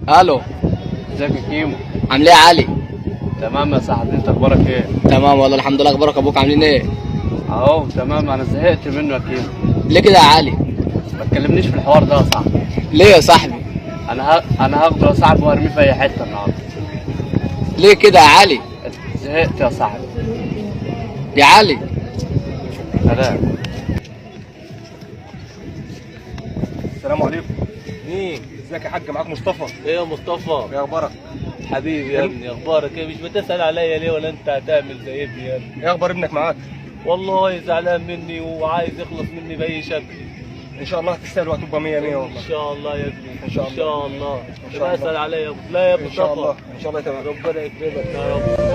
الو. ازيك يا كيمو؟ عامل ايه يا علي؟ تمام يا صاحبي، انت اخبارك ايه؟ تمام والله الحمد لله. اخبارك ابوك عاملين ايه؟ اهو تمام. انا زهقت منه يا كيمو. ليه كده يا علي؟ ما تكلمنيش في الحوار ده يا صاحبي. ليه يا صاحبي؟ انا هاخده يا صاحبي وارميه في اي حته النهارده. ليه كده يا علي؟ زهقت يا صاحبي. يا علي. سلام. السلام عليكم. مين؟ ازيك يا حاج؟ معاك مصطفى. ايه يا مصطفى؟ ايه اخبارك؟ حبيبي يا ابني، اخبارك ايه؟ مش بتسأل عليا ليه؟ ولا انت هتعمل زي ابني يا ابني؟ ايه اخبار ابنك معاك؟ والله زعلان مني وعايز يخلص مني بأي شكل. ان شاء الله هتستاهل وهتبقى 100 100 والله. ان شاء الله يا ابني، إن شاء الله. ان شاء الله. إن شاء الله. اسأل عليا يا ابو. لا يا ابو ان شاء الله مصطفى، ان شاء الله تمام. ربنا يكرمك يا رب.